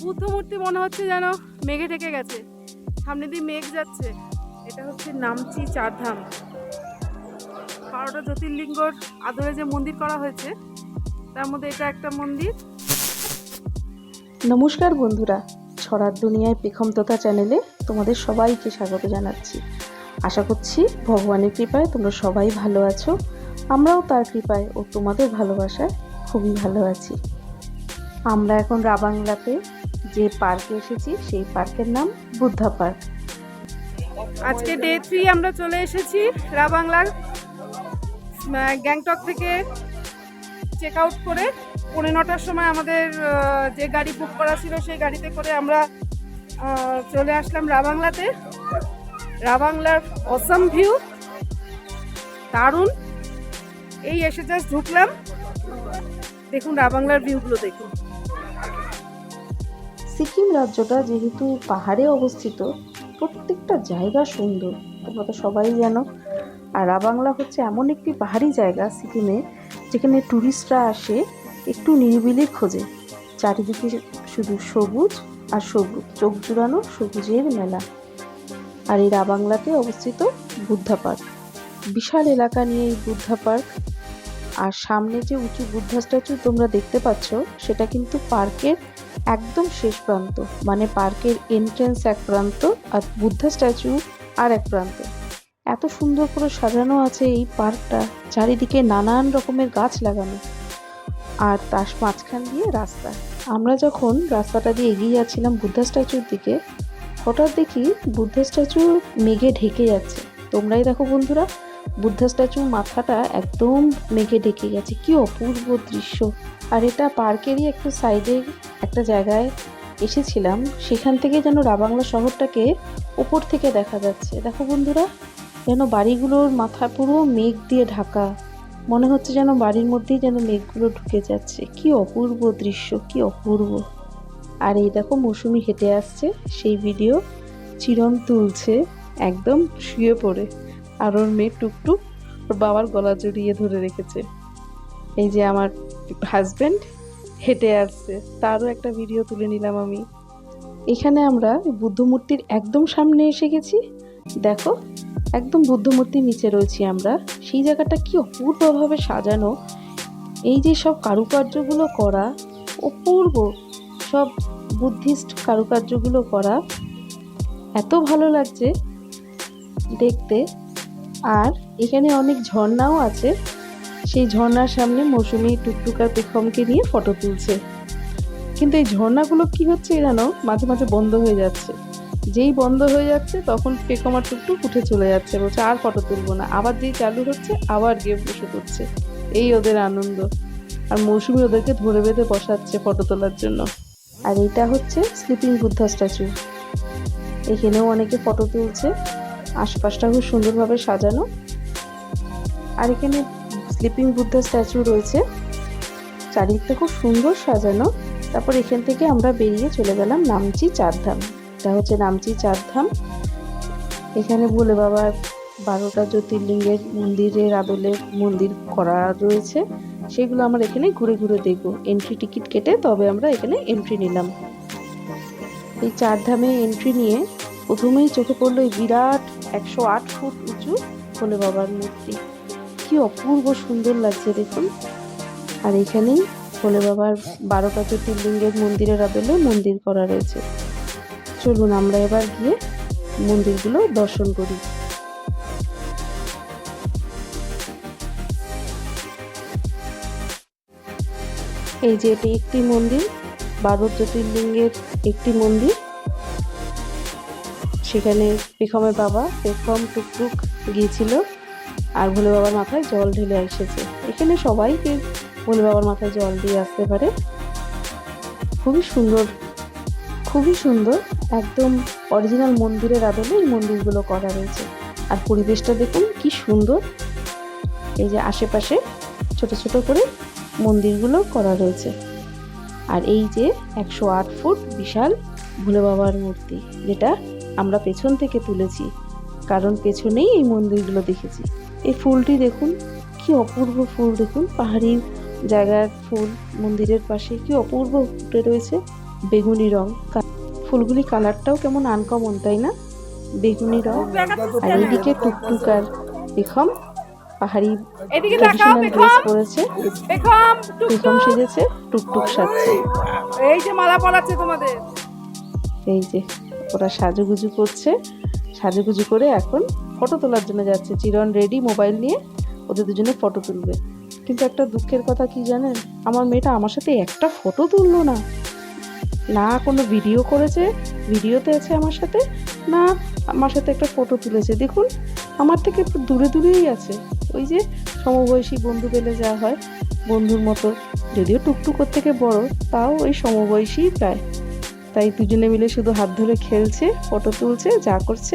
বুদ্ধ মূর্তি মনে হচ্ছে যেন মেঘে ঢেকে গেছে, সামনে দিয়ে মেঘ যাচ্ছে। এটা হচ্ছে নামচি চারধাম, 12টা জ্যোতির্লিঙ্গর আদরে যে মন্দির করা হয়েছে তার মধ্যে এটা একটা মন্দির। নমস্কার বন্ধুরা, ছড়ার দুনিয়ায় পেখমতোতা চ্যানেলে তোমাদের সবাইকে স্বাগত জানাচ্ছি। আশা করছি ভগবানের কৃপায় তোমরা সবাই ভালো আছো। আমরাও তার কৃপায় ও তোমাদের ভালোবাসায় খুবই ভালো আছি। আমরা এখন রাবাংলাতে যে পার্কে এসেছি সেই পার্কের নাম বুদ্ধা পার্ক। আজকে ডে 3 আমরা চলে এসেছি রাবাংলার। গ্যাংটক থেকে চেক আউট করে 9:30টার সময় আমাদের যে গাড়ি বুক করা ছিল সেই গাড়িতে করে আমরা চলে আসলাম রাবাংলাতে। রাবাংলার অসম ভিউ দারুণ। এই এসে জাস্ট ঢুকলাম, দেখুন রাবাংলার ভিউগুলো দেখুন। সিকিম রাজ্যটা যেহেতু পাহাড়ে অবস্থিত, প্রত্যেকটা জায়গা সুন্দর, তোমরা তো সবাই জানো। আর রাবাংলা হচ্ছে এমন একটি পাহাড়ি জায়গা সিকিমে যেখানে ট্যুরিস্টরা আসে একটু নিরিবিলির খোঁজে। চারিদিকে শুধু সবুজ আর সবুজ, চোখ জুড়ানো সবুজের মেলা। আর এই রাবাংলাতে অবস্থিত বুদ্ধা পার্ক, বিশাল এলাকা নিয়ে এই বুদ্ধা পার্ক। আর সামনে যে উঁচু বুদ্ধা স্ট্যাচু তোমরা দেখতে পাচ্ছ সেটা কিন্তু পার্কের একদম শেষ প্রান্ত, মানে পার্কের এন্ট্রেন্স এক প্রান্ত আর বুদ্ধা স্ট্যাচু আর এক প্রান্ত। এত সুন্দর করে সাজানো আছে এই পার্কটা, চারিদিকে নানান রকমের গাছ লাগানো আর তার মাঝখান দিয়ে রাস্তা। আমরা যখন রাস্তাটা দিয়ে এগিয়ে যাচ্ছিলাম বুদ্ধা স্ট্যাচুর দিকে, হঠাৎ দেখি বুদ্ধা স্ট্যাচু মেঘে ঢেকে যাচ্ছে। তোমরাই দেখো বন্ধুরা, বুদ্ধা স্ট্যাচুর মাথাটা একদম মেঘে ঢেকে গেছে, কি অপূর্ব দৃশ্য। আর এটা পার্কেরই একটু সাইডে একটা জায়গায় এসেছিলাম, সেখান থেকে যেন রাবাংলা শহরটাকে ওপর থেকে দেখা যাচ্ছে। দেখো বন্ধুরা, যেন বাড়িগুলোর মাথা পুরো মেঘ দিয়ে ঢাকা, মনে হচ্ছে যেন বাড়ির মধ্যেই যেন মেঘগুলো ঢুকে যাচ্ছে। কি অপূর্ব দৃশ্য, কি অপূর্ব। আর এই দেখো মৌসুমি হেঁটে আসছে, সেই ভিডিও চিরন তুলছে একদম শুয়ে পড়ে। আর ওর মেয়ে টুকটুক ওর বাবার গলা জড়িয়ে ধরে রেখেছে। এই যে আমার হাজব্যান্ড হেঁটে আসছে, তারও একটা ভিডিও তুলে নিলাম আমি। এখানে আমরা বুদ্ধ মূর্তির একদম সামনে এসে গেছি। দেখো, একদম বুদ্ধ মূর্তির নিচে রয়েছি আমরা। সেই জায়গাটা কি অপূর্বভাবে সাজানো, এই যে সব কারুকার্যগুলো করা, অপূর্ব সব বুদ্ধিস্ট কারুকার্যগুলো করা, এত ভালো লাগছে দেখতে। আর এখানে অনেক ঝর্ণাও আছে, সেই ঝর্ণার সামনে মৌসুমি টুকটুক আর পেখমকে নিয়ে ফটো তুলছে। কিন্তু এই ঝর্ণাগুলো কি হচ্ছে জানো, মাঝে মাঝে বন্ধ হয়ে যাচ্ছে। যেই বন্ধ হয়ে যাচ্ছে তখন পেখম আর টুকটুক উঠে চলে যাচ্ছে, বলছে আর ফটো তুলবো না। আবার যেই চালু হচ্ছে আবার গিয়ে বসে পড়ছে, এই ওদের আনন্দ। আর মৌসুমি ওদেরকে ধরে বেঁধে বসাচ্ছে ফটো তোলার জন্য। আর এটা হচ্ছে স্লিপিং বুদ্ধা স্ট্যাচু, এখানেও অনেকে ফটো তুলছে। আশপাশটা খুব সুন্দরভাবে সাজানো। আর এখানে স্লিপিং বুদ্ধা স্ট্যাচু রয়েছে, চারিদিকটা খুব সুন্দর সাজানো। তারপর এখান থেকে আমরা বেরিয়ে চলে গেলাম নামচি চারধাম। এটা হচ্ছে নামচি চারধাম। এখানে ভোলে বাবার 12টা জ্যোতির্লিঙ্গের মন্দিরের আদলে মন্দির করা রয়েছে, সেগুলো আমরা এখানে ঘুরে ঘুরে দেখবো। এন্ট্রি টিকিট কেটে তবে আমরা এখানে এন্ট্রি নিলাম। এই চারধামে এন্ট্রি নিয়ে প্রথমেই চোখে পড়লো এই বিরাট 108 ফুট উঁচু ভোলে বাবার মূর্তি। কি অপূর্ব সুন্দর লাগছে দেখুন। আর এখানেই ভোলে বাবার 12টা জ্যোতির্লিঙ্গের মন্দিরের আদলে মন্দির করা রয়েছে। চলুন আমরা এবার গিয়ে মন্দিরগুলো দর্শন করি। এই যে এটি একটি মন্দির, 12 জ্যোতির্লিঙ্গের একটি মন্দির। সেখানে পেখমের বাবা পেখম টুকটুক গিয়েছিল আর ভোলে বাবার মাথায় জল ঢেলে এসেছে। এখানে সবাইকে ভোলে বাবার মাথায় জল দিয়ে আসতে পারে। খুবই সুন্দর, খুবই সুন্দর, একদম অরিজিনাল মন্দিরের আদলে এই মন্দিরগুলো করা রয়েছে। আর পরিবেশটা দেখুন কি সুন্দর। এই যে আশেপাশে ছোট ছোট করে মন্দিরগুলো করা রয়েছে। আর এই যে 108 ফুট বিশাল ভোলে বাবার মূর্তি, যেটা আমরা পেছন থেকে তুলেছি, কারণ পেছনেই এই মন্দিরগুলো দেখেছি। এই ফুলটি দেখুন, কি অপূর্ব ফুল দেখুন, পাহাড়ি জায়গার ফুল মন্দিরের পাশে কি অপূর্ব ফুটে রয়েছে। বেগুনি রং। ফুলগুলি কালারটাও কেমন আনকমন, তাই না? বেগুনি রং। আর এদিকে টুকটুক আর পেখম পাহাড়ি এদিকে ট্রেডিশনাল তাকাও ড্রেস পেখম, পরেছে। পেখম পেখম টুকটুক। সেজেছে, টুকটুক সাজছে। এই যে মালা পরাচ্ছে তোমাদের। এই যে ওরা সাজুগুজু করছে, সাজুগুজু করে এখন ফটো তোলার জন্য যাচ্ছে। চিরন রেডি মোবাইল নিয়ে, ওদের দুজনে ফটো তুলবে। কিন্তু একটা দুঃখের কথা কি জানেন, আমার মেয়েটা আমার সাথে একটা ফটো তুললো না। না কোনো ভিডিও করেছে, ভিডিওতে আছে আমার সাথে, না আমার সাথে একটা ফটো তুলেছে। দেখুন আমার থেকে একটু দূরে দূরেই আছে। ওই যে সমবয়সী বন্ধু পেলে যা হয়, বন্ধুর মতো, যদিও টুকটুকোর থেকে বড়, তাও ওই সমবয়সী প্রায়। তাই দুজনে মিলে শুধু হাত ধরে খেলছে, ফটো তুলছে, যা করছে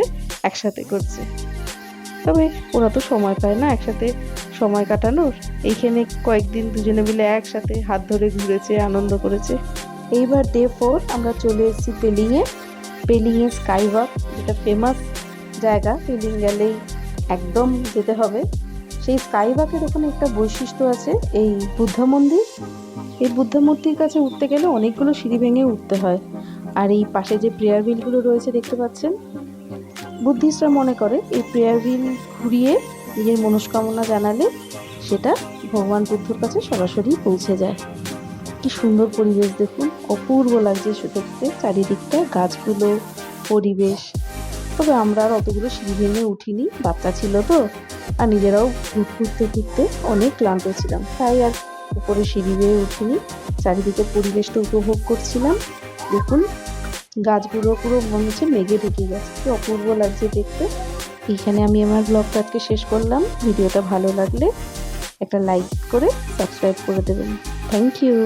একসাথে করছে। তবে ওরা তো সময় পায় না একসাথে সময় কাটানোর। এইখানে কয়েকদিন দুজনে মিলে একসাথে হাত ধরে ঘুরেছে, আনন্দ করেছে। এইবার ডে 4 আমরা চলে এসেছি পেলিংয়ে। পেলিংয়ে স্কাই ওয়াক, যেটা ফেমাস জায়গা। পেলিং গেলেই একদম যেতে হবে। সেই স্কাই ওয়াকের ওখানে একটা বৈশিষ্ট্য আছে, এই বুদ্ধা মন্দির। এই বুদ্ধা মূর্তির কাছে উঠতে গেলে অনেকগুলো সিঁড়ি ভেঙে উঠতে হয়। আর এই পাশে যে প্রেয়ার হুইলগুলো রয়েছে দেখতে পাচ্ছেন, বুদ্ধিস্টরা মনে করে এই প্রেয়ার হুইল ঘুরিয়ে নিজের মনস্কামনা জানালে সেটা ভগবান বুদ্ধর কাছে সরাসরি পৌঁছে যায়। কি সুন্দর পরিবেশ দেখুন, অপূর্ব লাগছে দেখতে চারিদিকটা, গাছগুলো, পরিবেশ। তবে আমরা আর অতগুলো সিঁড়ি ভেঙে উঠিনি, বাচ্চা ছিল তো, আর নিজেরাও ঘুরতে ঘুরতে অনেক ক্লান্ত ছিলাম, তাই আর উপরে সিঁড়ি বেয়ে উঠিনি। চারিদিকে পরিবেশটা উপভোগ করছিলাম। দেখুন গাছগুলো পুরো মনে হচ্ছে মেঘে ঢেকে গেছে, কি অপূর্ব লাগছে দেখতে। এইখানে আমি আমার ব্লগটা আজকে শেষ করলাম। ভিডিওটা ভালো লাগলে একটা লাইক করে সাবস্ক্রাইব করে দেবেন। Thank you.